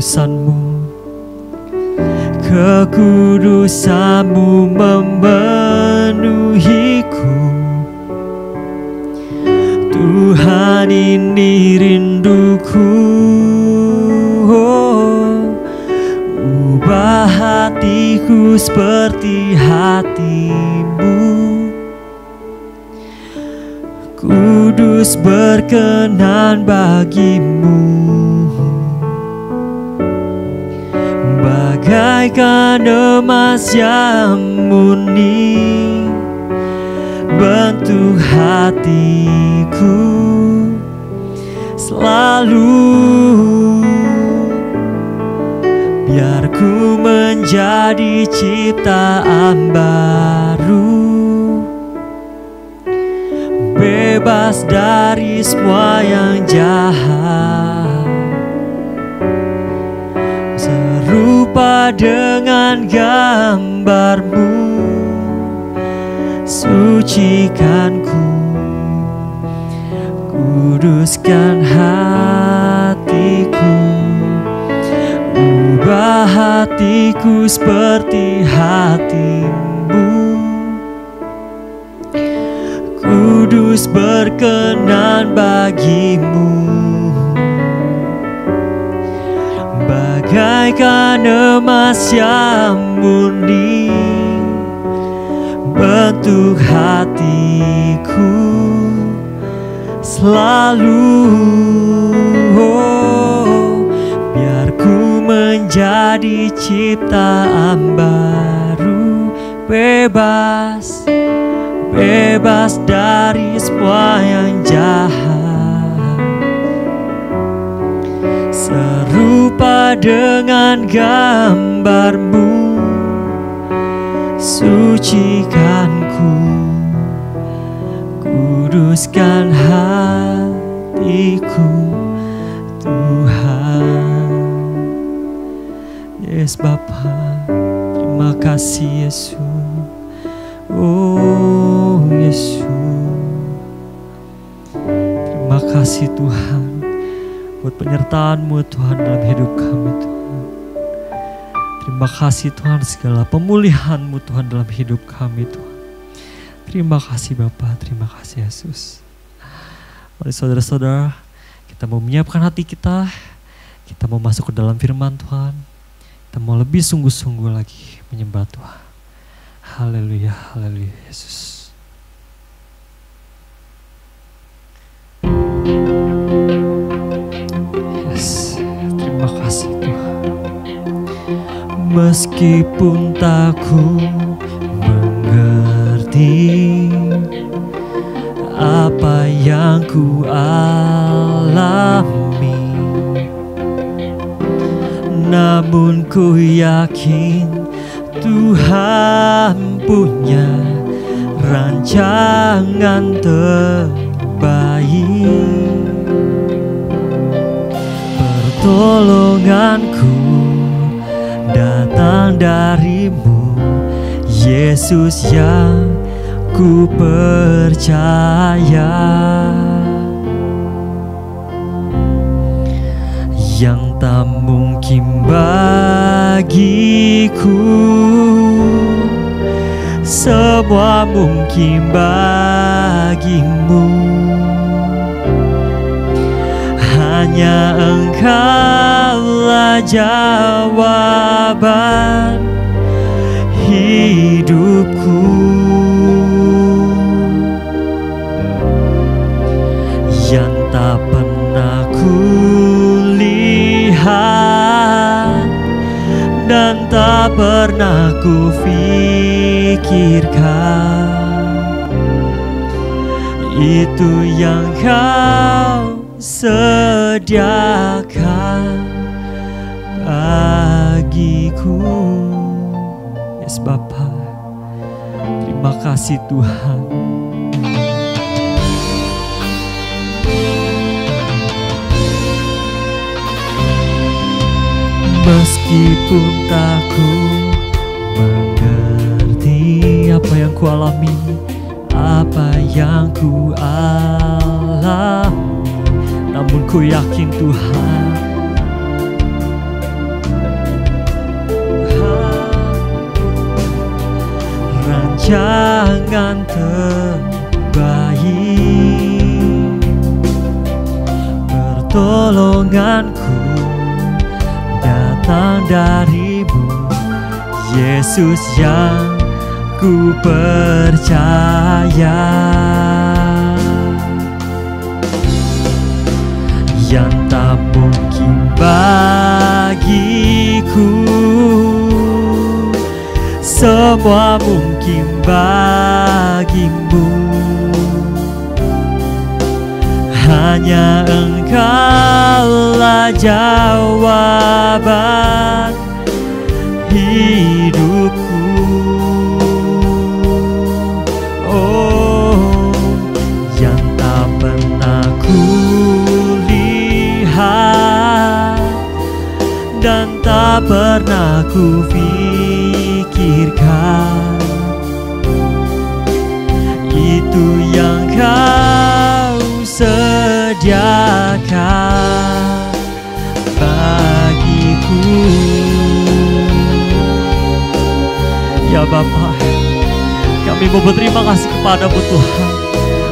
kekudusan-Mu. Kekudusan-Mu memenuhiku. Tuhan, ini rinduku. Ubah hatiku seperti hati-Mu. Kudus berkenan bagi-Mu. Bagaikan emas yang murni, bentuk hatiku selalu. Biar ku menjadi ciptaan baru, bebas dari semua yang jahat, serupa dengan gambar-Mu. Sucikanku, kuduskan hatiku. Ubah hatiku seperti hati-Mu. Kudus berkenan bagi-Mu. Bagaikan emas yang murni, bentuk hatiku selalu. Biar ku menjadi ciptaan baru, bebas, bebas dari semua yang jahat, serupa dengan gambar-Mu. Sucikanku, kuduskan hatiku, Tuhan. Yes Bapa, terima kasih Yesus. Oh Yesus, terima kasih Tuhan buat penyertaan-Mu Tuhan dalam hidup kami Tuhan. Terima kasih Tuhan segala pemulihan-Mu Tuhan dalam hidup kami Tuhan. Terima kasih Bapa, terima kasih Yesus. Mari saudara-saudara, kita mau menyiapkan hati kita. Kita mau masuk ke dalam firman Tuhan. Kita mau lebih sungguh-sungguh lagi menyembah Tuhan. Haleluya, haleluya Yesus. Yes, terima kasih Tuhan. Meskipun tak ku mengerti apa yang ku alami, namun ku yakin Tuhan punya rancangan terbaik. Pertolonganku datang dari-Mu, Yesus yang ku percaya, yang tak mungkin bagiku, semua mungkin bagi-Mu. Hanya Engkaulah jawaban hidupku. Yang tak pernah kulihat dan tak pernah kupikirkan, itu yang Kau sediakan bagiku. Yes Bapa, terima kasih Tuhan. Meskipun tak ku mengerti apa yang ku alami, apa yang ku alami, namun ku yakin Tuhan jangan terbaik. Pertolonganku datang darimu, Yesus yang ku percaya. Yang tak mungkin bagiku, semua mungkin bagimu. Hanya Engkaulah jawaban hidupku. Oh, yang tak pernah ku lihat dan tak pernah ku pikirkan, itu yang Kau sediakan bagiku. Ya Bapa, kami mau berterima kasih kepadamu Tuhan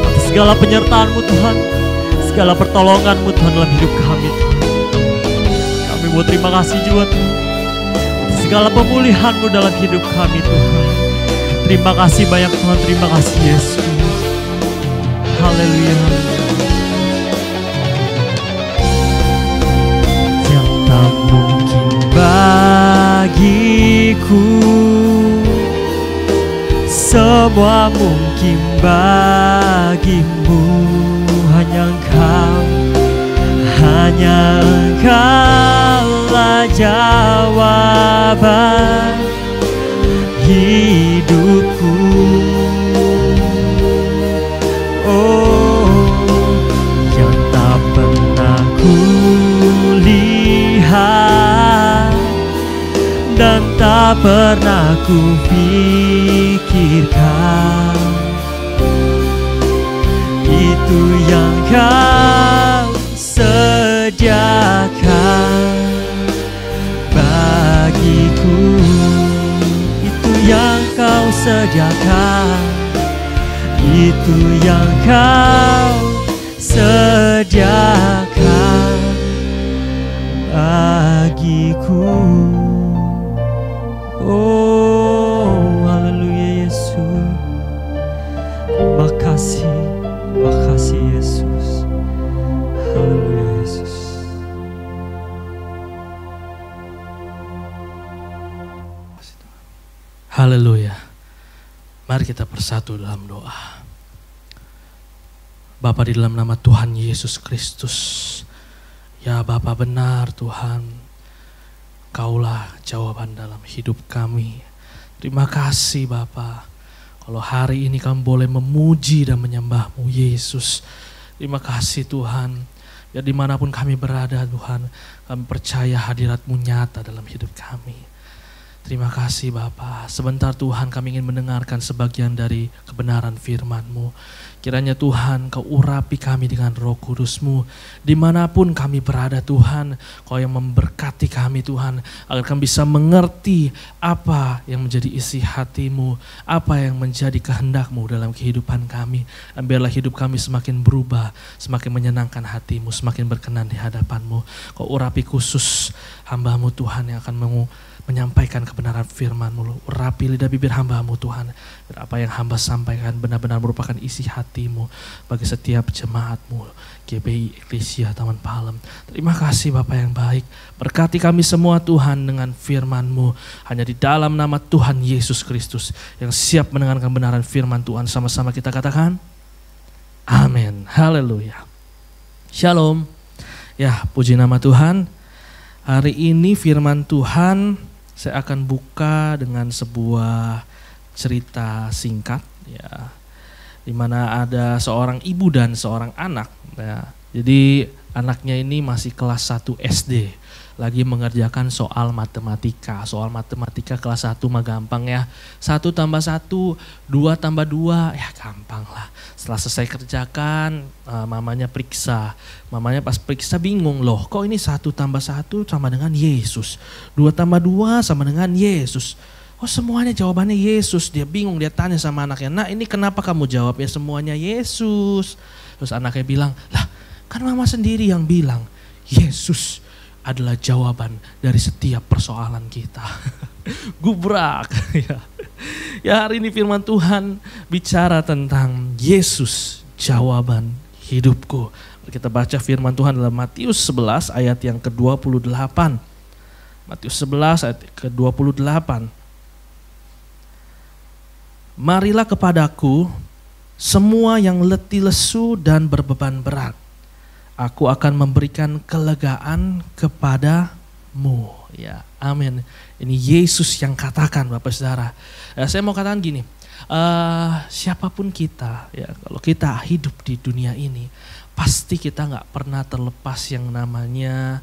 atas segala penyertaan-Mu Tuhan, segala pertolongan-Mu Tuhan dalam hidup kami Tuhan. Kami mau terima kasih juga Tuhan atas segala pemulihan-Mu dalam hidup kami Tuhan. Terima kasih banyak Tuhan, terima kasih Yesus. Haleluya. Yang tak mungkin bagiku, semua mungkin bagimu. Hanya Engkaulah jawaban hidupku. Oh, yang tak pernah ku lihat dan tak pernah ku pikirkan, itu yang Kau sediakan bagiku. Itu yang Kau sediakan, itu yang Kau sediakan bagiku. Oh, haleluya Yesus. Makasih Yesus. Haleluya Yesus. Haleluya. Mari kita bersatu dalam doa. Bapa, di dalam nama Tuhan Yesus Kristus, ya Bapa, benar Tuhan, Kaulah jawaban dalam hidup kami. Terima kasih Bapa, kalau hari ini kami boleh memuji dan menyembah-Mu Yesus. Terima kasih Tuhan, ya dimanapun kami berada Tuhan, kami percaya hadirat-Mu nyata dalam hidup kami. Terima kasih Bapa. Sebentar Tuhan kami ingin mendengarkan sebagian dari kebenaran firman-Mu. Kiranya Tuhan Kau urapi kami dengan Roh Kudus-Mu. Dimanapun kami berada Tuhan, Kau yang memberkati kami Tuhan, agar kami bisa mengerti apa yang menjadi isi hati-Mu, apa yang menjadi kehendak-Mu dalam kehidupan kami. Dan biarlah hidup kami semakin berubah, semakin menyenangkan hati-Mu, semakin berkenan di hadapan-Mu. Kau urapi khusus hamba-Mu Tuhan yang akan menyampaikan kebenaran firman-Mu. Urapi lidah bibir hamba-Mu Tuhan. Apa yang hamba sampaikan benar-benar merupakan isi hati-Mu bagi setiap jemaat-Mu. GBI Eklesia Taman Palem. Terima kasih Bapa yang baik. Berkati kami semua Tuhan dengan firman-Mu. Hanya di dalam nama Tuhan Yesus Kristus yang siap mendengarkan kebenaran firman Tuhan. Sama-sama kita katakan amin. Haleluya. Shalom. Ya, puji nama Tuhan. Hari ini firman Tuhan saya akan buka dengan sebuah cerita singkat, ya, di mana ada seorang ibu dan seorang anak. Ya. Jadi anaknya ini masih kelas 1 SD, lagi mengerjakan soal matematika. Soal matematika kelas 1 mah gampang ya. 1 tambah 1, 2 tambah 2, ya gampang lah. Setelah selesai kerjakan, mamanya periksa. Mamanya pas periksa bingung, loh kok ini 1 tambah 1 sama dengan Yesus. 2 tambah 2 sama dengan Yesus. Oh semuanya jawabannya Yesus. Dia bingung, dia tanya sama anaknya, "Nah ini kenapa kamu jawab ya semuanya Yesus?" Terus anaknya bilang, "Lah kan mama sendiri yang bilang Yesus adalah jawaban dari setiap persoalan kita." Gubrak. Ya hari ini firman Tuhan bicara tentang Yesus jawaban hidupku. Kita baca firman Tuhan dalam Matius 11 ayat yang ke-28. Matius 11 ayat ke-28. "Marilah kepadaku semua yang letih lesu dan berbeban berat. Aku akan memberikan kelegaan kepadamu." Ya, amin. Ini Yesus yang katakan, Bapak Saudara. Saya mau katakan gini, siapapun kita, ya, kalau kita hidup di dunia ini, pasti kita nggak pernah terlepas yang namanya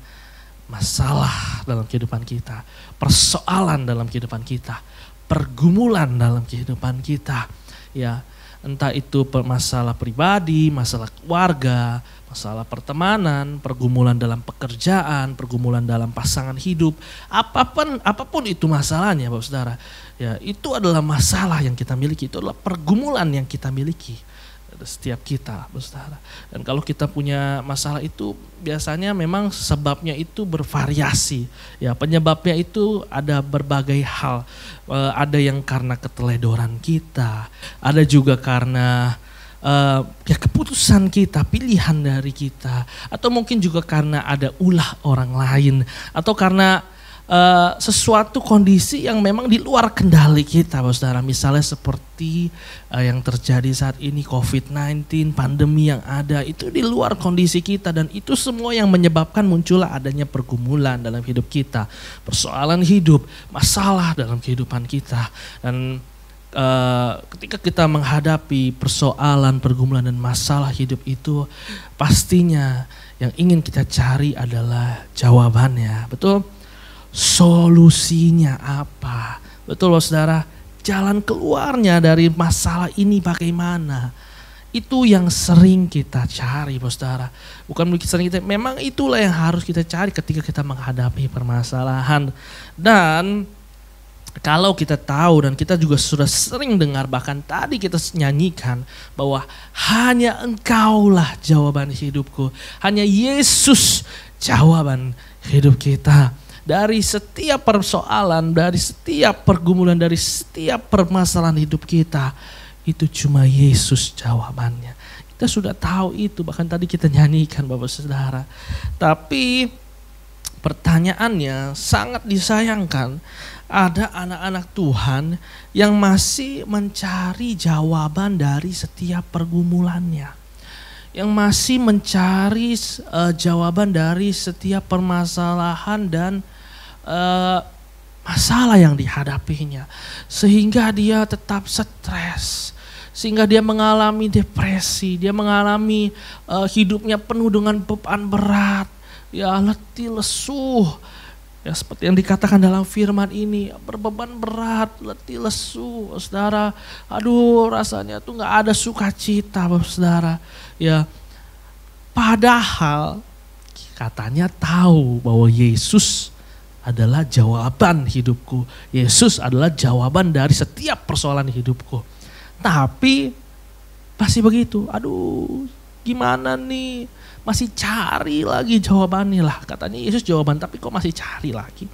masalah dalam kehidupan kita, persoalan dalam kehidupan kita, pergumulan dalam kehidupan kita, ya, entah itu masalah pribadi, masalah keluarga, masalah pertemanan, pergumulan dalam pekerjaan, pergumulan dalam pasangan hidup, apapun itu masalahnya, Bapak Saudara, ya, itu adalah masalah yang kita miliki, itu adalah pergumulan yang kita miliki. Setiap kita, Saudara. Dan kalau kita punya masalah itu biasanya memang sebabnya itu bervariasi. Ya, penyebabnya itu ada berbagai hal. Ada yang karena keteledoran kita, ada juga karena ya keputusan kita, pilihan dari kita, atau mungkin juga karena ada ulah orang lain, atau karena sesuatu kondisi yang memang di luar kendali kita, Saudara. Misalnya seperti yang terjadi saat ini, COVID-19, pandemi yang ada, itu di luar kondisi kita, dan itu semua yang menyebabkan muncullah adanya pergumulan dalam hidup kita, persoalan hidup, masalah dalam kehidupan kita. Dan ketika kita menghadapi persoalan, pergumulan dan masalah hidup itu, pastinya yang ingin kita cari adalah jawabannya, betul? Solusinya apa? Betul loh Saudara, jalan keluarnya dari masalah ini bagaimana? Itu yang sering kita cari, Saudara. Bukan sering kita, memang itulah yang harus kita cari ketika kita menghadapi permasalahan. Dan kalau kita tahu, dan kita juga sudah sering dengar, bahkan tadi kita nyanyikan bahwa hanya Engkaulah jawaban hidupku, hanya Yesus jawaban hidup kita. Dari setiap persoalan, dari setiap pergumulan, dari setiap permasalahan hidup kita, itu cuma Yesus jawabannya. Kita sudah tahu itu, bahkan tadi kita nyanyikan, Bapak Saudara. Tapi pertanyaannya sangat disayangkan, ada anak-anak Tuhan yang masih mencari jawaban dari setiap pergumulannya, yang masih mencari jawaban dari setiap permasalahan dan masalah yang dihadapinya, sehingga dia tetap stres, sehingga dia mengalami depresi, dia mengalami hidupnya penuh dengan beban berat, ya, letih lesu, ya, seperti yang dikatakan dalam firman ini, berbeban berat, letih lesu, Saudara. Aduh, rasanya tuh nggak ada sukacita, Saudara. Ya, padahal katanya tahu bahwa Yesus adalah jawaban hidupku. Yesus adalah jawaban dari setiap persoalan hidupku. Tapi masih begitu. Aduh, gimana nih? Masih cari lagi jawabannya lah. Katanya Yesus jawaban, tapi kok masih cari lagi?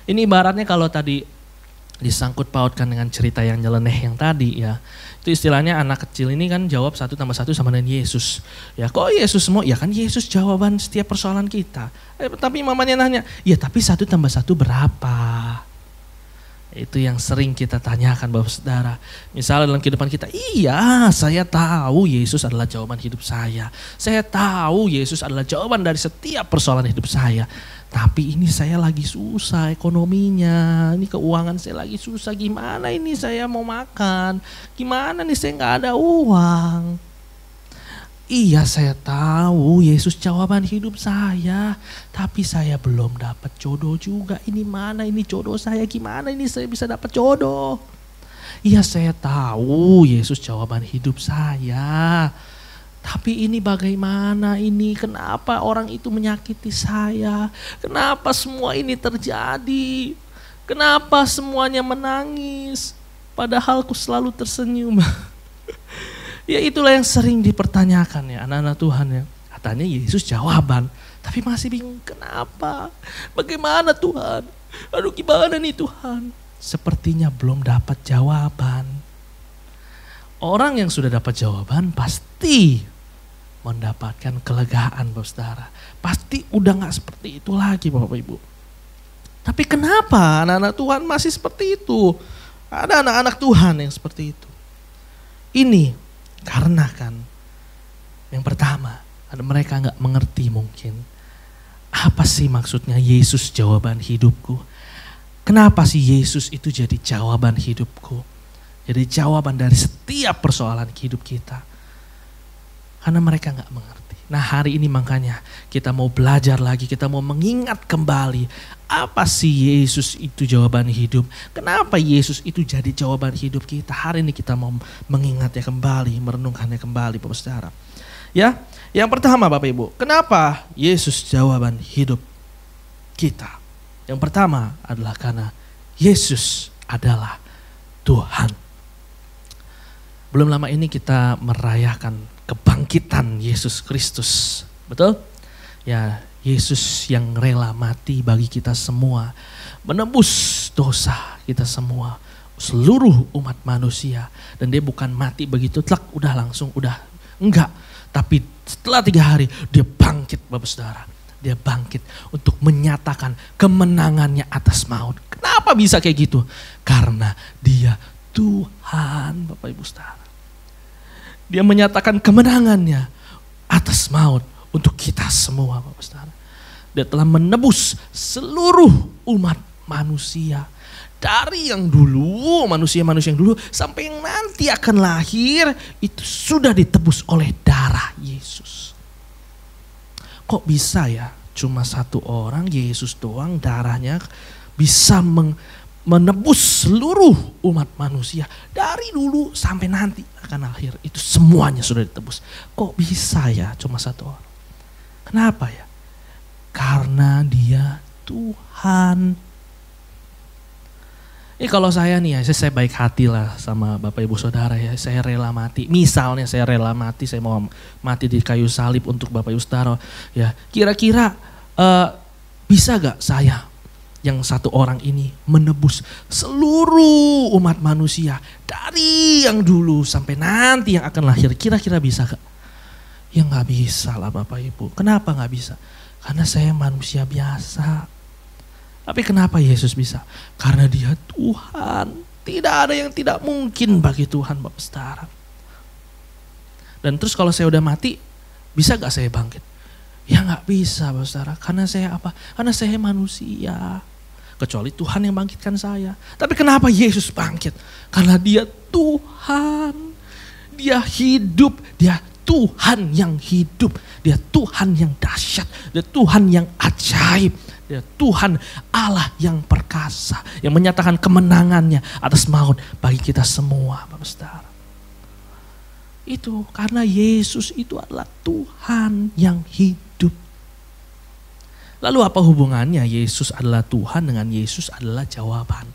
Ini ibaratnya kalau tadi disangkut pautkan dengan cerita yang nyeleneh yang tadi, ya. Itu istilahnya anak kecil ini kan jawab 1 tambah 1 sama dengan Yesus. Ya, kok Yesus semua? Ya kan Yesus jawaban setiap persoalan kita. Tapi mamanya nanya, ya tapi 1 tambah 1 berapa? Itu yang sering kita tanyakan, Bapak Saudara. Misalnya dalam kehidupan kita, iya saya tahu Yesus adalah jawaban hidup saya. Saya tahu Yesus adalah jawaban dari setiap persoalan hidup saya. Tapi ini saya lagi susah ekonominya, ini keuangan saya lagi susah, gimana ini saya mau makan, gimana nih saya nggak ada uang. Iya saya tahu Yesus jawaban hidup saya, tapi saya belum dapat jodoh juga. Ini mana ini jodoh saya, gimana ini saya bisa dapat jodoh. Iya saya tahu Yesus jawaban hidup saya, tapi ini bagaimana ini, kenapa orang itu menyakiti saya, kenapa semua ini terjadi. Kenapa semuanya menangis? Padahal ku selalu tersenyum. Ya itulah yang sering dipertanyakan ya anak-anak Tuhan ya. Katanya Yesus jawaban, tapi masih bingung kenapa? Bagaimana Tuhan? Aduh gimana nih Tuhan? Sepertinya belum dapat jawaban. Orang yang sudah dapat jawaban pasti mendapatkan kelegaan Bapak Saudara. Pasti udah gak seperti itu lagi Bapak Ibu. Tapi kenapa anak-anak Tuhan masih seperti itu? Ada anak-anak Tuhan yang seperti itu. Ini karena kan yang pertama, ada mereka gak mengerti mungkin. Apa sih maksudnya Yesus jawaban hidupku? Kenapa sih Yesus itu jadi jawaban hidupku? Jadi jawaban dari setiap persoalan hidup kita. Karena mereka gak mengerti. Nah hari ini makanya kita mau belajar lagi, kita mau mengingat kembali. Apa sih Yesus itu jawaban hidup? Kenapa Yesus itu jadi jawaban hidup kita? Hari ini kita mau mengingatnya kembali, merenungkannya kembali Bapak Saudara. Ya, yang pertama Bapak Ibu, kenapa Yesus jawaban hidup kita? Yang pertama adalah karena Yesus adalah Tuhan. Belum lama ini kita merayakan kebangkitan Yesus Kristus. Betul? Ya, Yesus yang rela mati bagi kita semua. Menebus dosa kita semua. Seluruh umat manusia. Dan dia bukan mati begitu, tlak udah langsung, udah. Enggak. Tapi setelah 3 hari dia bangkit Bapak Saudara. Dia bangkit untuk menyatakan kemenangannya atas maut. Kenapa bisa kayak gitu? Karena dia Tuhan Bapak Ibu Saudara. Dia menyatakan kemenangannya atas maut untuk kita semua Bapak Saudara. Dia telah menebus seluruh umat manusia. Dari yang dulu, manusia-manusia yang dulu sampai yang nanti akan lahir itu sudah ditebus oleh darah Yesus. Kok bisa ya cuma satu orang Yesus doang darahnya bisa menebus seluruh umat manusia dari dulu sampai nanti akan lahir. Itu semuanya sudah ditebus. Kok bisa ya cuma satu orang? Kenapa ya? Karena dia Tuhan. Ini kalau saya nih ya, saya baik hati lah sama Bapak Ibu Saudara ya. Saya rela mati. Misalnya saya rela mati, saya mau mati di kayu salib untuk Bapak Ibu Saudara. Ya, kira-kira bisa gak saya yang satu orang ini menebus seluruh umat manusia dari yang dulu sampai nanti yang akan lahir? Kira-kira bisa gak? Ya gak bisa lah Bapak Ibu. Kenapa gak bisa? Karena saya manusia biasa. Tapi kenapa Yesus bisa? Karena dia Tuhan. Tidak ada yang tidak mungkin bagi Tuhan Bapak Saudara. Dan terus kalau saya udah mati, bisa gak saya bangkit? Ya gak bisa Bapak Saudara. Karena saya apa? Karena saya manusia. Kecuali Tuhan yang bangkitkan saya. Tapi kenapa Yesus bangkit? Karena dia Tuhan. Dia hidup. Dia Tuhan yang hidup. Dia Tuhan yang dahsyat. Dia Tuhan yang ajaib. Dia Tuhan Allah yang perkasa. Yang menyatakan kemenangannya atas maut bagi kita semua Bapak Saudara. Itu karena Yesus itu adalah Tuhan yang hidup. Lalu apa hubungannya Yesus adalah Tuhan dengan Yesus adalah jawaban?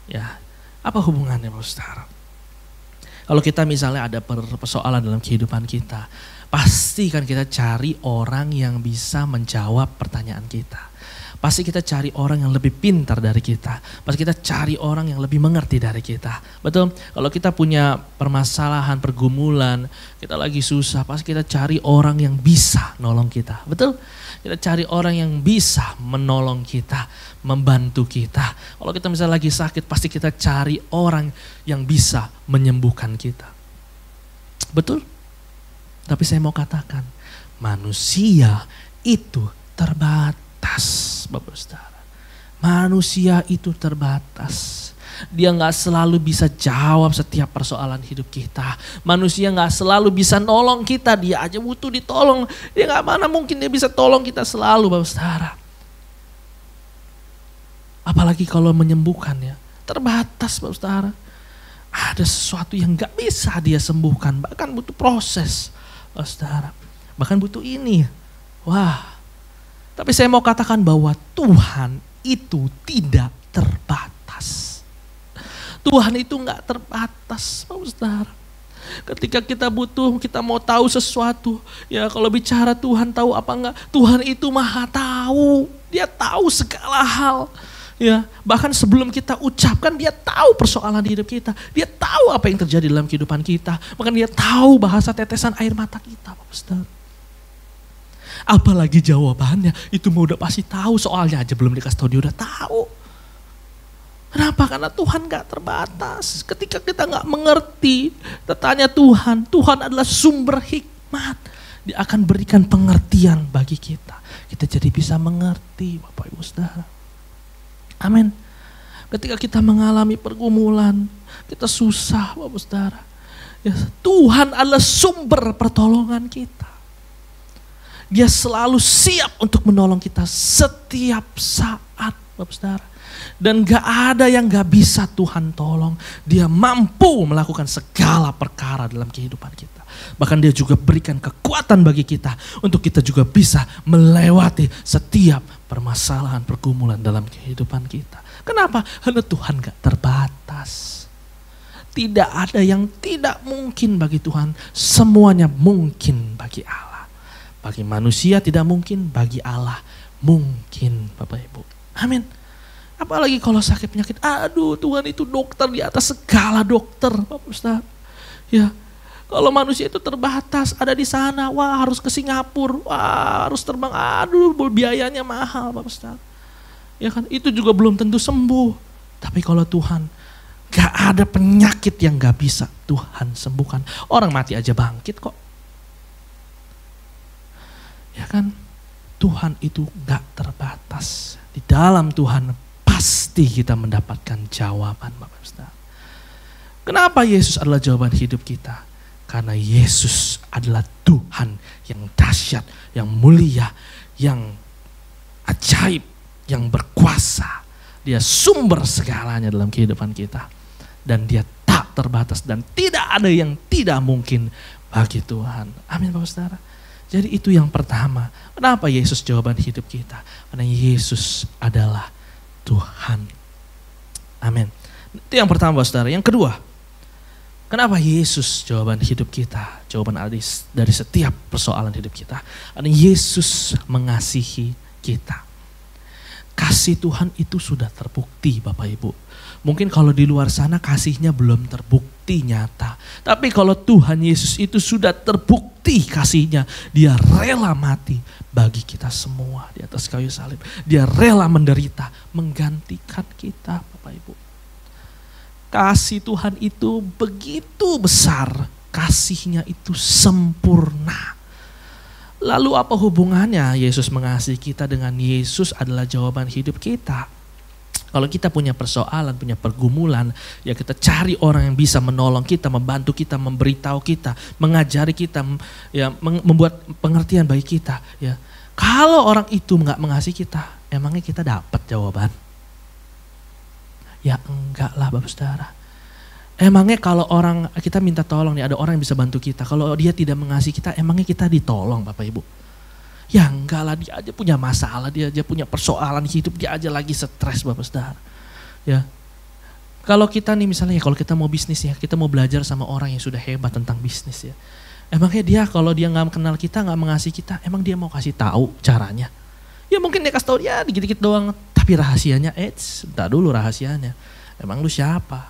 Ya, apa hubungannya Bapak Saudara? Kalau kita misalnya ada persoalan dalam kehidupan kita, pasti kan kita cari orang yang bisa menjawab pertanyaan kita. Pasti kita cari orang yang lebih pintar dari kita. Pasti kita cari orang yang lebih mengerti dari kita. Betul? Kalau kita punya permasalahan, pergumulan, kita lagi susah, pasti kita cari orang yang bisa nolong kita. Betul? Kita cari orang yang bisa menolong kita, membantu kita. Kalau kita misalnya lagi sakit, pasti kita cari orang yang bisa menyembuhkan kita. Betul? Tapi saya mau katakan, manusia itu terbatas. Bapak Saudara, manusia itu terbatas. Dia gak selalu bisa jawab setiap persoalan hidup kita. Manusia gak selalu bisa nolong kita. Dia aja butuh ditolong. Dia gak mana mungkin dia bisa tolong kita selalu Bapak Saudara. Apalagi kalau menyembuhkan ya. Terbatas Bapak Saudara. Ada sesuatu yang gak bisa dia sembuhkan. Bahkan butuh proses Bapak Saudara. Bahkan butuh ini. Wah. Tapi saya mau katakan bahwa Tuhan itu tidak terbatas. Tuhan itu nggak terbatas, Bapak Saudara. Ketika kita butuh, kita mau tahu sesuatu, ya kalau bicara Tuhan tahu apa enggak, Tuhan itu maha tahu. Dia tahu segala hal. Ya, bahkan sebelum kita ucapkan, dia tahu persoalan di hidup kita. Dia tahu apa yang terjadi dalam kehidupan kita. Bahkan dia tahu bahasa tetesan air mata kita, Bapak Saudara. Apalagi jawabannya, itu mau udah pasti tahu, soalnya aja belum dikasih tahu dia udah tahu. Kenapa? Karena Tuhan gak terbatas. Ketika kita gak mengerti, kita tanya Tuhan. Tuhan adalah sumber hikmat. Dia akan berikan pengertian bagi kita. Kita jadi bisa mengerti, Bapak Ibu Saudara. Amin. Ketika kita mengalami pergumulan, kita susah, Bapak Saudara. Ya, Tuhan adalah sumber pertolongan kita. Dia selalu siap untuk menolong kita setiap saat, Bapak Saudara. Dan gak ada yang gak bisa Tuhan tolong. Dia mampu melakukan segala perkara dalam kehidupan kita. Bahkan dia juga berikan kekuatan bagi kita untuk kita juga bisa melewati setiap permasalahan, pergumulan dalam kehidupan kita. Kenapa? Karena Tuhan gak terbatas. Tidak ada yang tidak mungkin bagi Tuhan. Semuanya mungkin bagi Allah. Bagi manusia tidak mungkin, bagi Allah mungkin, Bapak Ibu. Amin. Apalagi kalau sakit penyakit, aduh Tuhan itu dokter di atas segala dokter, Bapak Ustaz. Ya, kalau manusia itu terbatas, ada di sana, wah harus ke Singapura, wah harus terbang, aduh biayanya mahal, Bapak Ustaz. Ya kan, itu juga belum tentu sembuh. Tapi kalau Tuhan, gak ada penyakit yang gak bisa Tuhan sembuhkan. Orang mati aja bangkit kok. Ya kan, Tuhan itu gak terbatas. Di dalam Tuhan pasti kita mendapatkan jawaban, Bapak Saudara. Kenapa Yesus adalah jawaban hidup kita? Karena Yesus adalah Tuhan yang dahsyat, yang mulia, yang ajaib, yang berkuasa. Dia sumber segalanya dalam kehidupan kita. Dan dia tak terbatas dan tidak ada yang tidak mungkin bagi Tuhan. Amin, Bapak Saudara. Jadi itu yang pertama. Kenapa Yesus jawaban hidup kita? Karena Yesus adalah Tuhan. Amin. Itu yang pertama, Saudara. Yang kedua, kenapa Yesus jawaban hidup kita? Jawaban dari setiap persoalan hidup kita. Karena Yesus mengasihi kita. Kasih Tuhan itu sudah terbukti, Bapak Ibu. Mungkin kalau di luar sana kasihnya belum terbukti nyata. Tapi kalau Tuhan Yesus itu sudah terbukti kasihnya. Dia rela mati bagi kita semua di atas kayu salib. Dia rela menderita, menggantikan kita, Bapak Ibu. Kasih Tuhan itu begitu besar. Kasihnya itu sempurna. Lalu apa hubungannya Yesus mengasihi kita dengan Yesus adalah jawaban hidup kita? Kalau kita punya persoalan, punya pergumulan, ya kita cari orang yang bisa menolong kita, membantu kita, memberitahu kita, mengajari kita, ya membuat pengertian bagi kita. Ya, kalau orang itu nggak mengasihi kita, emangnya kita dapat jawaban? Ya enggak lah, Bapak Saudara. Emangnya kalau orang kita minta tolong nih, ada orang yang bisa bantu kita, kalau dia tidak mengasihi kita, emangnya kita ditolong, Bapak Ibu? Ya enggak lah, dia aja punya masalah, dia aja punya persoalan hidup, dia aja lagi stres, Bapak Saudara. Ya, kalau kita nih misalnya ya, kalau kita mau bisnis ya, kita mau belajar sama orang yang sudah hebat tentang bisnis ya. Emangnya dia kalau dia nggak kenal kita, nggak mengasihi kita, emang dia mau kasih tahu caranya? Ya mungkin dia kasih tahu ya dikit-dikit doang, tapi rahasianya, bentar dulu rahasianya. Emang lu siapa?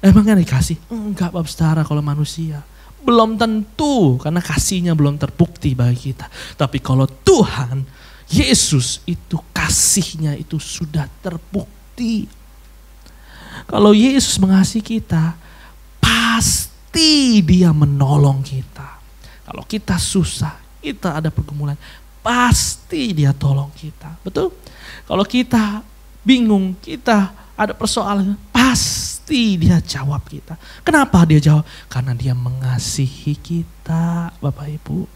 Emangnya dikasih? Enggak, Bapak Saudara, kalau manusia. Belum tentu, karena kasihnya belum terbukti bagi kita. Tapi kalau Tuhan, Yesus itu kasihnya itu sudah terbukti. Kalau Yesus mengasihi kita, pasti dia menolong kita. Kalau kita susah, kita ada pergumulan, pasti dia tolong kita. Betul? Kalau kita bingung, kita ada persoalan, pasti dia jawab kita. Kenapa dia jawab? Karena dia mengasihi kita, Bapak Ibu.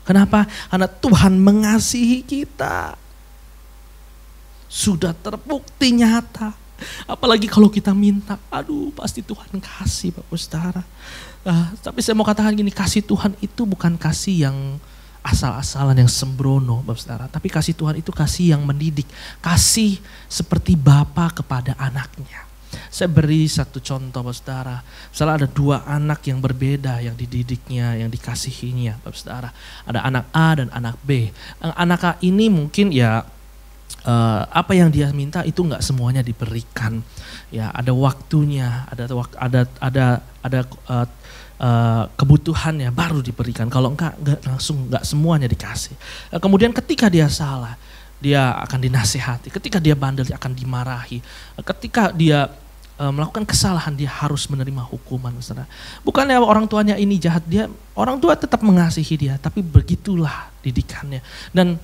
Kenapa? Karena Tuhan mengasihi kita. Sudah terbukti nyata. Apalagi kalau kita minta, aduh pasti Tuhan kasih, Bapak Saudara. Tapi saya mau katakan gini, kasih Tuhan itu bukan kasih yang asal-asalan yang sembrono, Bapak Saudara. Tapi kasih Tuhan itu kasih yang mendidik, kasih seperti bapa kepada anaknya. Saya beri satu contoh, Bapak Saudara. Misalnya ada 2 anak yang berbeda yang dididiknya, yang dikasihinya, Bapak Saudara. Ada anak A dan anak B. Anak A ini mungkin ya apa yang dia minta itu nggak semuanya diberikan. Ya, ada waktunya, ada kebutuhannya baru diberikan. Kalau enggak langsung nggak semuanya dikasih. Kemudian ketika dia salah, dia akan dinasihati. Ketika dia bandel, dia akan dimarahi. Ketika dia melakukan kesalahan, dia harus menerima hukuman. Saudara. Bukannya orang tuanya ini jahat, orang tua tetap mengasihi dia, tapi begitulah didikannya. Dan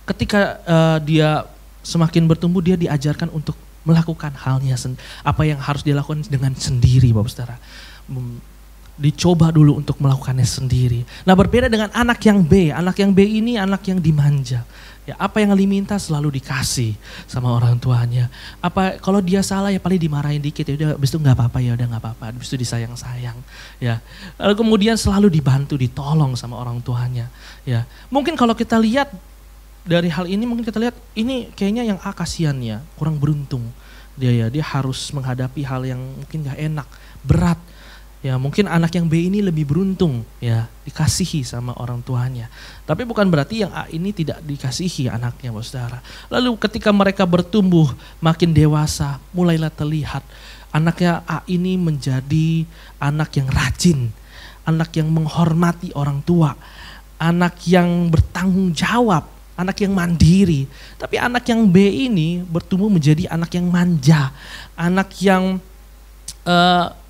ketika dia semakin bertumbuh, dia diajarkan untuk melakukan halnya, apa yang harus dilakukan dengan sendiri, Bapak Saudara. Dicoba dulu untuk melakukannya sendiri. Nah, berbeda dengan anak yang B. Anak yang B ini anak yang dimanja. Ya, apa yang diminta selalu dikasih sama orang tuanya. Apa kalau dia salah ya paling dimarahin dikit, ya udah habis itu enggak apa-apa, ya udah enggak apa-apa, habis itu disayang-sayang, ya. Lalu kemudian selalu dibantu, ditolong sama orang tuanya, ya. Mungkin kalau kita lihat dari hal ini, mungkin kita lihat ini kayaknya yang A kasihannya, kurang beruntung. Dia harus menghadapi hal yang mungkin enggak enak, berat. Ya, mungkin anak yang B ini lebih beruntung, ya, dikasihi sama orang tuanya. Tapi bukan berarti yang A ini tidak dikasihi anaknya, Bapak Saudara. Lalu ketika mereka bertumbuh makin dewasa, mulailah terlihat anaknya A ini menjadi anak yang rajin, anak yang menghormati orang tua, anak yang bertanggung jawab, anak yang mandiri. Tapi anak yang B ini bertumbuh menjadi anak yang manja, anak yang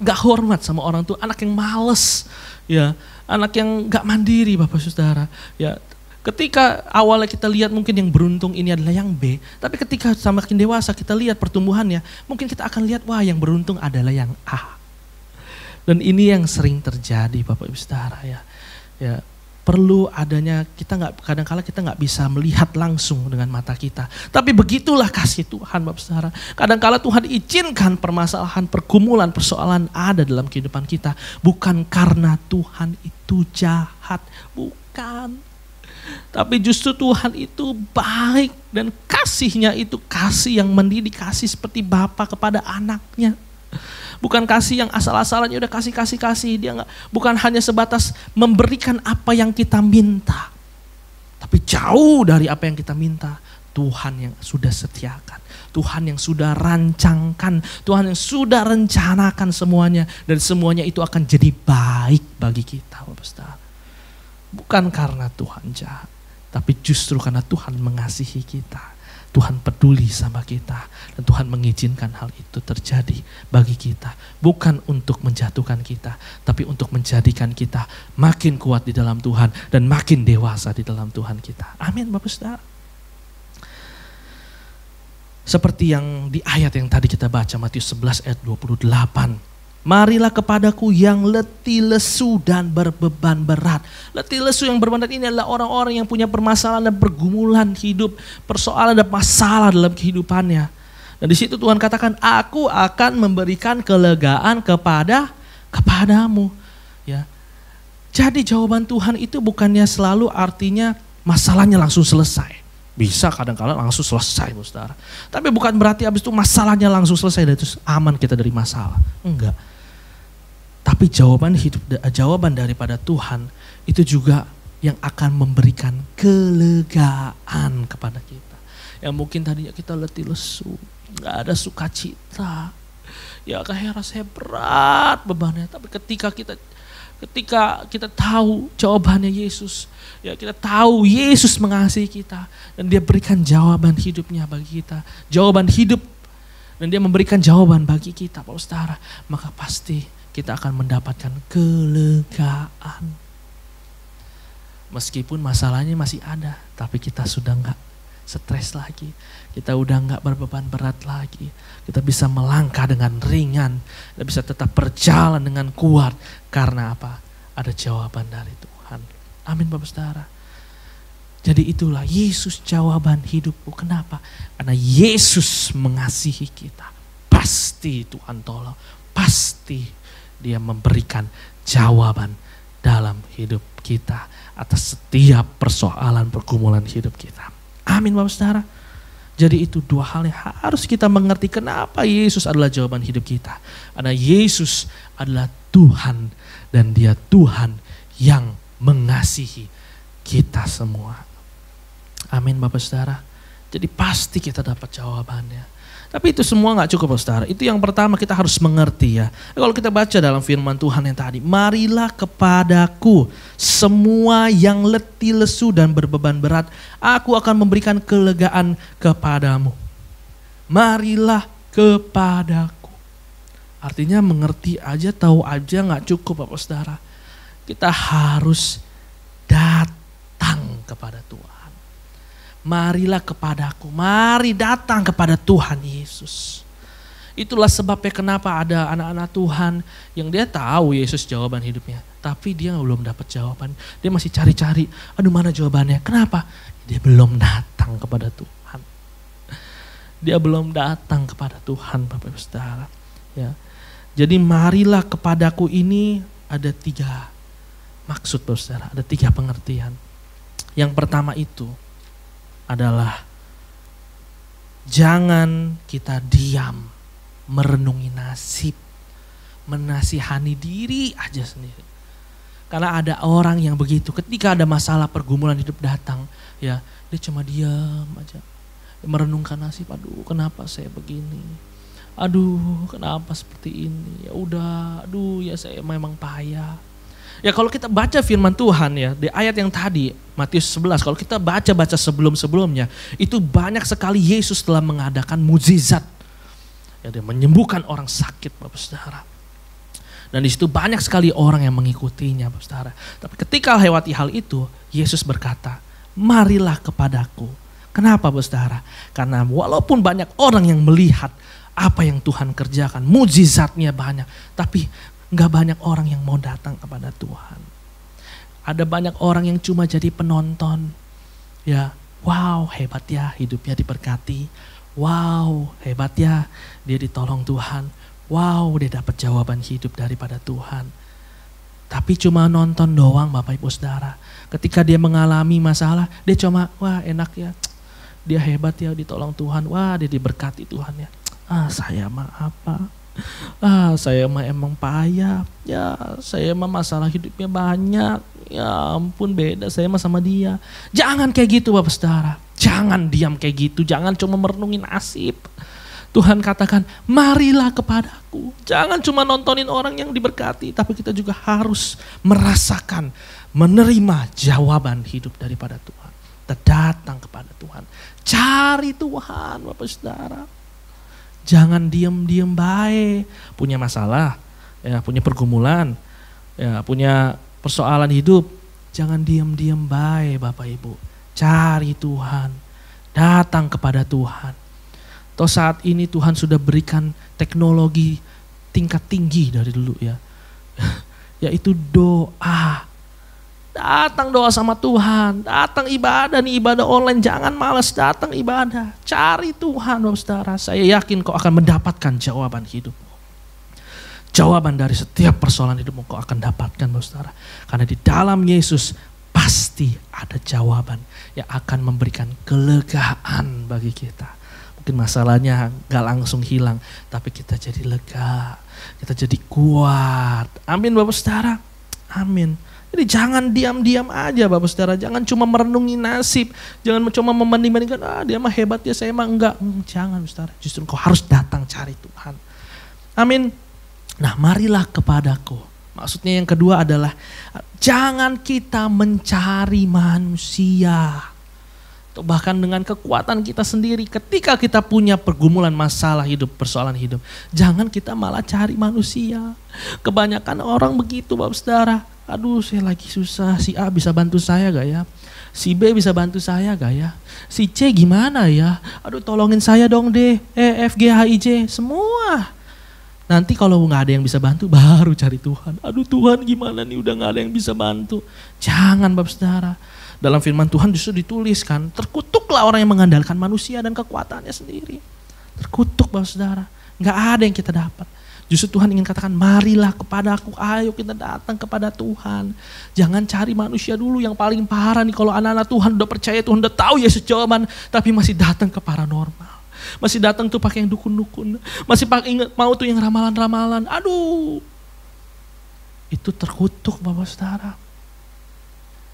gak hormat sama orang tua, anak yang males, ya, anak yang gak mandiri, Bapak Saudara. Ya, ketika awalnya kita lihat mungkin yang beruntung ini adalah yang B, tapi ketika semakin dewasa kita lihat pertumbuhannya, mungkin kita akan lihat wah yang beruntung adalah yang A. Dan ini yang sering terjadi, Bapak Ibu Saudara, ya. Ya, perlu adanya kadang-kala kita nggak bisa melihat langsung dengan mata kita. Tapi begitulah kasih Tuhan, Bapak Saudara. Kadang-kala Tuhan izinkan permasalahan, pergumulan, persoalan ada dalam kehidupan kita. Bukan karena Tuhan itu jahat, bukan. Tapi justru Tuhan itu baik dan kasihnya itu kasih yang mendidik, kasih seperti Bapa kepada anaknya. Bukan kasih yang asal-asalan, ya udah kasih. Dia bukan hanya sebatas memberikan apa yang kita minta. Tapi jauh dari apa yang kita minta, Tuhan yang sudah sediakan. Tuhan yang sudah rancangkan, Tuhan yang sudah rencanakan semuanya. Dan semuanya itu akan jadi baik bagi kita, Bapak Saudara. Bukan karena Tuhan jahat, tapi justru karena Tuhan mengasihi kita. Tuhan peduli sama kita dan Tuhan mengizinkan hal itu terjadi bagi kita. Bukan untuk menjatuhkan kita, tapi untuk menjadikan kita makin kuat di dalam Tuhan dan makin dewasa di dalam Tuhan kita. Amin, Bapak Saudara. Seperti yang di ayat yang tadi kita baca, Matius 11 ayat 28. Marilah kepadaku yang letih lesu dan berbeban berat. Letih lesu yang berbeban berat ini adalah orang-orang yang punya permasalahan dan pergumulan hidup, persoalan dan masalah dalam kehidupannya. Dan di situ Tuhan katakan, aku akan memberikan kelegaan kepadamu. Ya. Jadi jawaban Tuhan itu bukannya selalu artinya masalahnya langsung selesai. Bisa kadang-kadang langsung selesai, Saudara. Tapi bukan berarti habis itu masalahnya langsung selesai dan terus aman kita dari masalah. Enggak. Tapi jawaban daripada Tuhan itu juga yang akan memberikan kelegaan kepada kita. Yang mungkin tadinya kita letih lesu, nggak ada sukacita, ya kayak rasanya berat bebannya. Tapi ketika kita tahu jawabannya Yesus, ya kita tahu Yesus mengasihi kita dan Dia berikan jawaban hidupnya bagi kita, jawaban hidup, dan Dia memberikan jawaban bagi kita, Bapak Saudara, maka pasti kita akan mendapatkan kelegaan. Meskipun masalahnya masih ada, tapi kita sudah enggak stres lagi. Kita udah enggak berbeban berat lagi. Kita bisa melangkah dengan ringan. Kita bisa tetap berjalan dengan kuat. Karena apa? Ada jawaban dari Tuhan. Amin, Bapak Saudara. Jadi itulah Yesus jawaban hidupku. Kenapa? Karena Yesus mengasihi kita. Pasti Tuhan tolong. Pasti Dia memberikan jawaban dalam hidup kita, atas setiap persoalan pergumulan hidup kita. Amin Bapak Saudara. Jadi itu dua hal yang harus kita mengerti kenapa Yesus adalah jawaban hidup kita. Karena Yesus adalah Tuhan dan Dia Tuhan yang mengasihi kita semua. Amin Bapak Saudara. Jadi pasti kita dapat jawabannya. Tapi itu semua gak cukup Bapak Saudara. Itu yang pertama kita harus mengerti ya. Kalau kita baca dalam firman Tuhan yang tadi. Marilah kepadaku semua yang letih lesu dan berbeban berat. Aku akan memberikan kelegaan kepadamu. Marilah kepadaku. Artinya mengerti aja, tahu aja gak cukup Bapak Saudara. Kita harus datang kepada Tuhan. Marilah kepadaku, mari datang kepada Tuhan Yesus. Itulah sebabnya kenapa ada anak-anak Tuhan yang dia tahu Yesus jawaban hidupnya. Tapi dia belum dapat jawaban, dia masih cari-cari, aduh mana jawabannya. Kenapa? Dia belum datang kepada Tuhan. Dia belum datang kepada Tuhan Bapak Ibu Saudara. Ya. Jadi marilah kepadaku ini ada 3 maksud Bapak Saudara, ada 3 pengertian. Yang pertama itu adalah jangan kita diam merenungi nasib, menasihani diri aja sendiri. Karena ada orang yang begitu, ketika ada masalah pergumulan hidup datang, ya dia cuma diam aja, merenungkan nasib. Aduh, kenapa saya begini? Aduh, kenapa seperti ini? Ya udah, aduh ya saya memang payah. Ya kalau kita baca firman Tuhan ya, di ayat yang tadi, Matius 11, kalau kita baca sebelum-sebelumnya, itu banyak sekali Yesus telah mengadakan mukjizat. Ya, dia menyembuhkan orang sakit Bapak Saudara. Dan di situ banyak sekali orang yang mengikutinya Bapak Saudara. Tapi ketika lewati hal itu, Yesus berkata, marilah kepadaku. Kenapa Bapak Saudara? Karena walaupun banyak orang yang melihat apa yang Tuhan kerjakan, mukjizatnya banyak, tapi gak banyak orang yang mau datang kepada Tuhan. Ada banyak orang yang cuma jadi penonton. Ya, wow hebat ya hidupnya diberkati. Wow hebat ya dia ditolong Tuhan. Wow dia dapat jawaban hidup daripada Tuhan. Tapi cuma nonton doang Bapak Ibu Saudara. Ketika dia mengalami masalah, dia cuma wah enak ya. Dia hebat ya ditolong Tuhan. Wah dia diberkati Tuhan ya. Saya mah apa? Saya mah emang payah, ya saya mah masalah hidupnya banyak, ya ampun beda saya mah sama dia. Jangan kayak gitu Bapak Saudara, jangan diam kayak gitu, jangan cuma merenungi nasib. Tuhan katakan marilah kepadaku, jangan cuma nontonin orang yang diberkati, tapi kita juga harus merasakan, menerima jawaban hidup daripada Tuhan. Kita datang kepada Tuhan, cari Tuhan Bapak Saudara. Jangan diem-diem baik, punya masalah, ya, punya pergumulan, ya, punya persoalan hidup. Jangan diem-diem baik Bapak Ibu. Cari Tuhan, datang kepada Tuhan. Toh saat ini Tuhan sudah berikan teknologi tingkat tinggi dari dulu ya. Yaitu doa. Datang doa sama Tuhan, datang ibadah nih, ibadah online, jangan malas datang ibadah. Cari Tuhan Bapak Saudara, saya yakin kau akan mendapatkan jawaban hidupmu. Jawaban dari setiap persoalan hidupmu kau akan dapatkan Bapak Saudara. Karena di dalam Yesus pasti ada jawaban yang akan memberikan kelegaan bagi kita. Mungkin masalahnya gak langsung hilang, tapi kita jadi lega, kita jadi kuat. Amin Bapak Saudara, amin. Jadi jangan diam-diam aja Bapak Saudara, jangan cuma merenungi nasib, jangan cuma membanding-bandingkan, dia mah hebat ya saya mah enggak. Jangan Bapak Saudara, justru kau harus datang cari Tuhan. Amin. Nah marilah kepadaku. Maksudnya yang kedua adalah jangan kita mencari manusia. Atau bahkan dengan kekuatan kita sendiri ketika kita punya pergumulan masalah hidup, persoalan hidup. Jangan kita malah cari manusia. Kebanyakan orang begitu Bapak Saudara. Aduh saya lagi susah, si A bisa bantu saya gak ya? Si B bisa bantu saya gak ya? Si C gimana ya? Aduh tolongin saya dong D, E, F, G, H, I, J, semua. Nanti kalau gak ada yang bisa bantu baru cari Tuhan. Aduh Tuhan gimana nih udah gak ada yang bisa bantu. Jangan Bapak Saudara. Dalam firman Tuhan justru dituliskan, terkutuklah orang yang mengandalkan manusia dan kekuatannya sendiri. Terkutuk Bapak Saudara. Gak ada yang kita dapat. Justru Tuhan ingin katakan, marilah kepadaku, ayo kita datang kepada Tuhan. Jangan cari manusia dulu. Yang paling parah nih kalau anak-anak Tuhan udah percaya, Tuhan udah tahu Yesus jawaban, tapi masih datang ke paranormal. Masih datang tuh pakai yang dukun-dukun. Masih ingat mau tuh yang ramalan-ramalan. Aduh, itu terkutuk Bapak Saudara.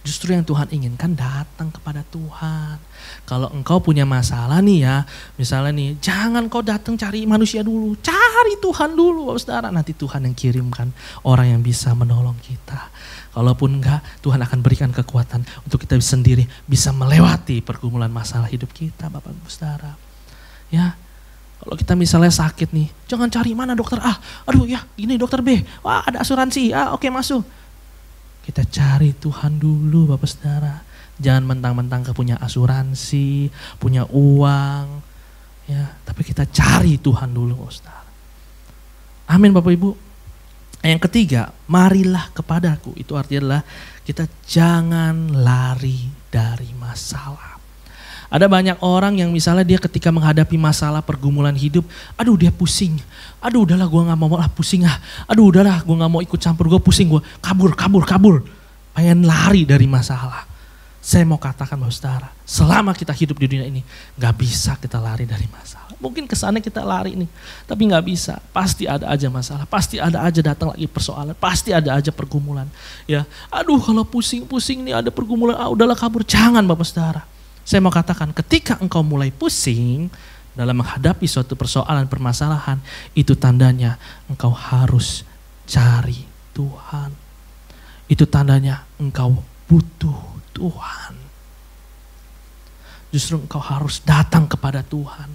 Justru yang Tuhan inginkan datang kepada Tuhan. Kalau engkau punya masalah nih ya, misalnya nih, jangan kau datang cari manusia dulu, cari Tuhan dulu Bapak Saudara. Nanti Tuhan yang kirimkan orang yang bisa menolong kita. Kalaupun enggak, Tuhan akan berikan kekuatan untuk kita sendiri bisa melewati pergumulan masalah hidup kita Bapak Ibu Saudara. Ya, kalau kita misalnya sakit nih, jangan cari mana dokter A, aduh ya ini dokter B, wah ada asuransi, oke masuk. Kita cari Tuhan dulu Bapak Saudara. Jangan mentang-mentang punya asuransi, punya uang, ya, tapi kita cari Tuhan dulu Bapak Saudara. Amin Bapak Ibu. Yang ketiga, marilah kepadaku. Itu artinya adalah kita jangan lari dari masalah. Ada banyak orang yang misalnya dia ketika menghadapi masalah pergumulan hidup, aduh dia pusing, aduh udahlah gue gak mau pusing aduh udahlah gue gak mau ikut campur, gue pusing, gue kabur, pengen lari dari masalah. Saya mau katakan Bapak Saudara, selama kita hidup di dunia ini gak bisa kita lari dari masalah. Mungkin kesannya kita lari nih, tapi gak bisa, pasti ada aja masalah, pasti ada aja datang lagi persoalan, pasti ada aja pergumulan. Ya, aduh kalau pusing nih ada pergumulan, udahlah kabur, jangan Bapak Saudara. Saya mau katakan ketika engkau mulai pusing dalam menghadapi suatu persoalan, permasalahan, itu tandanya engkau harus cari Tuhan. Itu tandanya engkau butuh Tuhan. Justru engkau harus datang kepada Tuhan.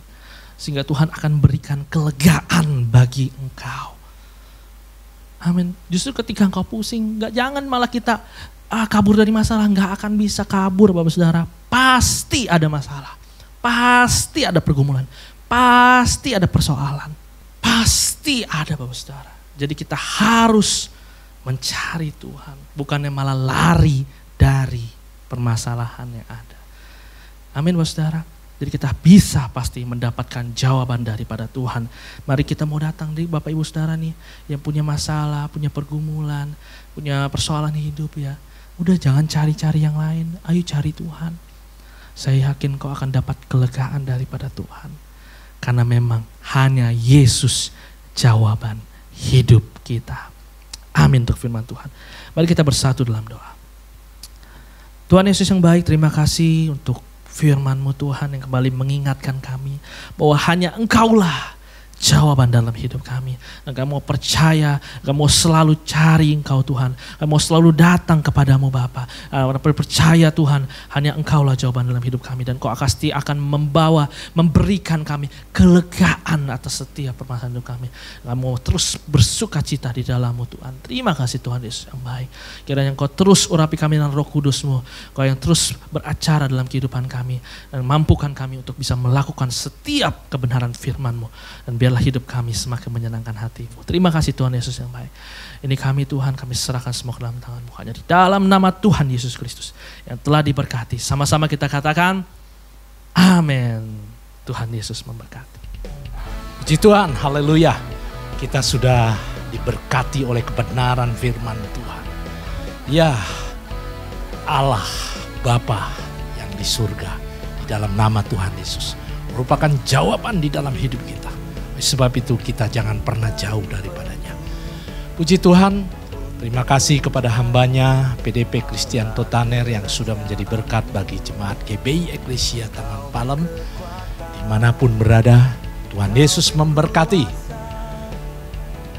Sehingga Tuhan akan berikan kelegaan bagi engkau. Amin. Justru ketika engkau pusing, jangan malah kita kabur dari masalah, nggak akan bisa kabur Bapak Saudara. Pasti ada masalah, pasti ada pergumulan, pasti ada persoalan, pasti ada Bapak Saudara. Jadi kita harus mencari Tuhan, bukannya malah lari dari permasalahan yang ada. Amin Bapak Saudara. Jadi kita bisa pasti mendapatkan jawaban daripada Tuhan. Mari kita mau datang di Bapak Ibu Saudara nih yang punya masalah, punya pergumulan, punya persoalan hidup ya. Udah jangan cari-cari yang lain, ayo cari Tuhan. Saya yakin kau akan dapat kelegaan daripada Tuhan. Karena memang hanya Yesus jawaban hidup kita. Amin untuk firman Tuhan. Mari kita bersatu dalam doa. Tuhan Yesus yang baik, terima kasih untuk firman-Mu Tuhan yang kembali mengingatkan kami bahwa hanya Engkaulah jawaban dalam hidup kami. Dan kami mau percaya, kami mau selalu cari Engkau Tuhan. Kami mau selalu datang kepadamu Bapa. Percaya Tuhan, hanya Engkaulah jawaban dalam hidup kami. Dan Kau pasti akan memberikan kami kelegaan atas setiap permasalahan hidup kami. Kami mau terus bersuka cita di dalam-Mu Tuhan. Terima kasih Tuhan Yesus yang baik. Kiranya Engkau terus urapi kami dengan Roh Kudus-Mu. Kau yang terus beracara dalam kehidupan kami. Dan mampukan kami untuk bisa melakukan setiap kebenaran firman-Mu. Dan biarlah hidup kami semakin menyenangkan hati-Mu. Terima kasih Tuhan Yesus yang baik. Ini kami Tuhan, kami serahkan semua ke dalam tangan-Mu. Hanya di dalam nama Tuhan Yesus Kristus yang telah diberkati. Sama-sama kita katakan, amin. Tuhan Yesus memberkati. Puji Tuhan, haleluya. Kita sudah diberkati oleh kebenaran firman Tuhan. Ya, Allah Bapa yang di surga, di dalam nama Tuhan Yesus, merupakan jawaban di dalam hidup kita. Sebab itu kita jangan pernah jauh daripadanya. Puji Tuhan, terima kasih kepada hambanya PDP Kristianto Taner yang sudah menjadi berkat bagi jemaat GBI Eklesia Taman Palem. Dimanapun berada, Tuhan Yesus memberkati.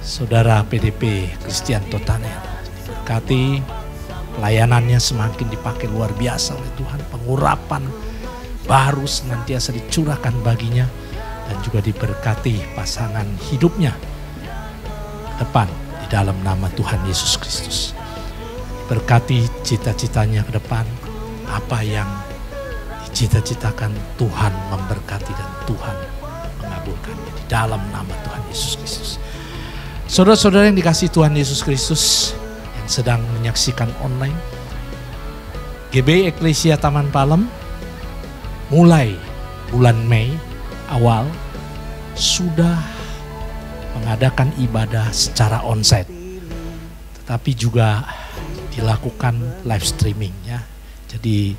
Saudara PDP Kristianto Taner, diberkati, pelayanannya semakin dipakai luar biasa oleh Tuhan. Pengurapan baru senantiasa dicurahkan baginya. Dan juga diberkati pasangan hidupnya depan di dalam nama Tuhan Yesus Kristus. Berkati cita-citanya ke depan, apa yang dicita-citakan Tuhan memberkati dan Tuhan mengabulkannya di dalam nama Tuhan Yesus Kristus. Saudara-saudara yang dikasihi Tuhan Yesus Kristus yang sedang menyaksikan online, GBI Eklesia Taman Palem mulai bulan Mei awal sudah mengadakan ibadah secara onsite, tetapi juga dilakukan live streaming ya. Jadi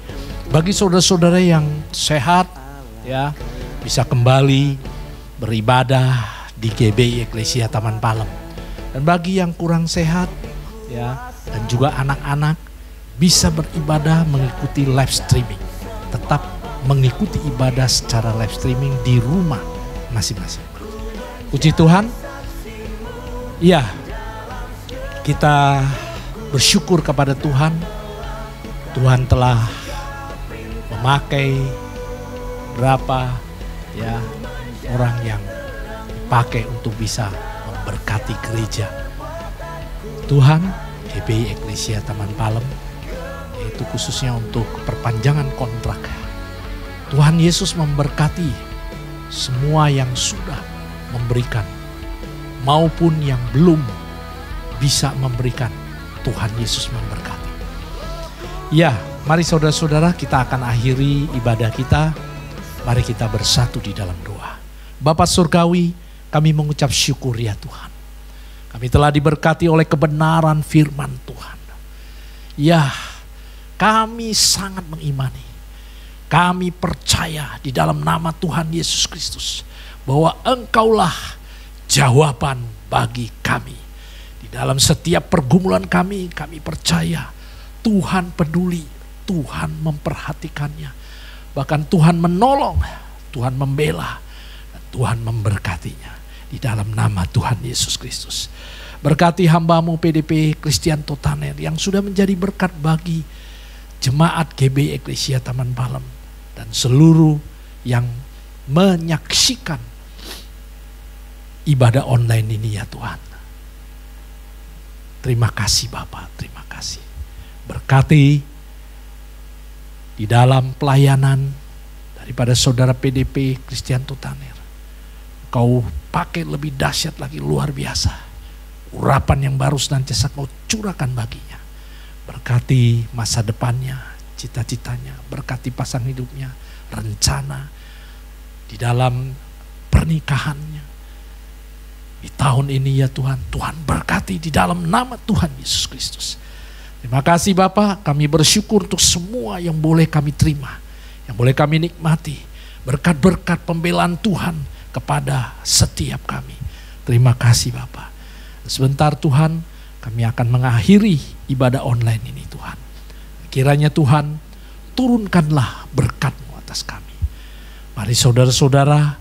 bagi saudara-saudara yang sehat ya, bisa kembali beribadah di GBI Eklesia Taman Palem. Dan bagi yang kurang sehat ya, dan juga anak-anak bisa beribadah mengikuti live streaming. Tetap mengikuti ibadah secara live streaming di rumah masing-masing. Puji Tuhan. Ya, kita bersyukur kepada Tuhan. Tuhan telah memakai berapa ya orang yang dipakai untuk bisa memberkati gereja Tuhan, GBI Eklesia Taman Palem, yaitu khususnya untuk perpanjangan kontrak. Tuhan Yesus memberkati semua yang sudah memberikan maupun yang belum bisa memberikan. Tuhan Yesus memberkati. Ya, mari saudara-saudara, kita akan akhiri ibadah kita. Mari kita bersatu di dalam doa. Bapa Surgawi, kami mengucap syukur ya Tuhan. Kami telah diberkati oleh kebenaran firman Tuhan. Ya, kami sangat mengimani. Kami percaya di dalam nama Tuhan Yesus Kristus bahwa Engkaulah jawaban bagi kami. Di dalam setiap pergumulan kami percaya Tuhan peduli, Tuhan memperhatikannya. Bahkan Tuhan menolong, Tuhan membela, dan Tuhan memberkatinya. Di dalam nama Tuhan Yesus Kristus. Berkati hamba-Mu PDP Kristianto Taner yang sudah menjadi berkat bagi jemaat GBI Eklesia Taman Palem dan seluruh yang menyaksikan ibadah online ini ya Tuhan. Terima kasih Bapa, terima kasih. Berkati di dalam pelayanan daripada saudara PDP Kristianto Taner. Kau pakai lebih dahsyat lagi, luar biasa. Urapan yang baru senantiasa Kau curahkan baginya. Berkati masa depannya, cita-citanya, berkati pasangan hidupnya, rencana di dalam pernikahannya. Di tahun ini ya Tuhan, Tuhan berkati di dalam nama Tuhan Yesus Kristus. Terima kasih Bapak, kami bersyukur untuk semua yang boleh kami terima, yang boleh kami nikmati. Berkat-berkat pembelaan Tuhan kepada setiap kami. Terima kasih Bapak. Sebentar Tuhan, kami akan mengakhiri ibadah online ini Tuhan. Kiranya Tuhan, turunkanlah berkat-Mu atas kami. Mari saudara-saudara,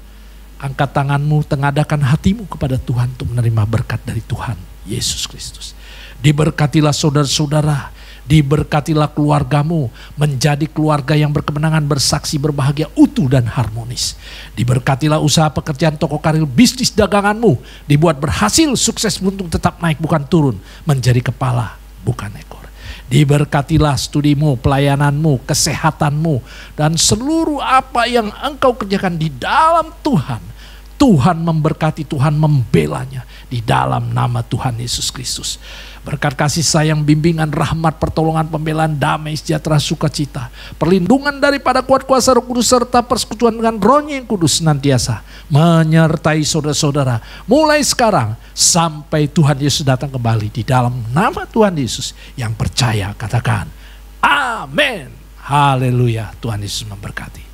angkat tanganmu, tengadakan hatimu kepada Tuhan untuk menerima berkat dari Tuhan Yesus Kristus. Diberkatilah saudara-saudara, diberkatilah keluargamu, menjadi keluarga yang berkemenangan, bersaksi, berbahagia, utuh dan harmonis. Diberkatilah usaha pekerjaan, toko karir, bisnis daganganmu, dibuat berhasil, sukses, beruntung, tetap naik bukan turun, menjadi kepala bukan ekor. Diberkatilah studimu, pelayananmu, kesehatanmu, dan seluruh apa yang engkau kerjakan di dalam Tuhan. Tuhan memberkati, Tuhan membelanya di dalam nama Tuhan Yesus Kristus. Berkat kasih sayang, bimbingan, rahmat, pertolongan, pembelaan, damai, sejahtera, sukacita, perlindungan daripada kuat kuasa Roh Kudus serta persekutuan dengan Roh-Nya yang kudus senantiasa menyertai saudara-saudara mulai sekarang sampai Tuhan Yesus datang kembali. Di dalam nama Tuhan Yesus yang percaya katakan amin. Haleluya. Tuhan Yesus memberkati.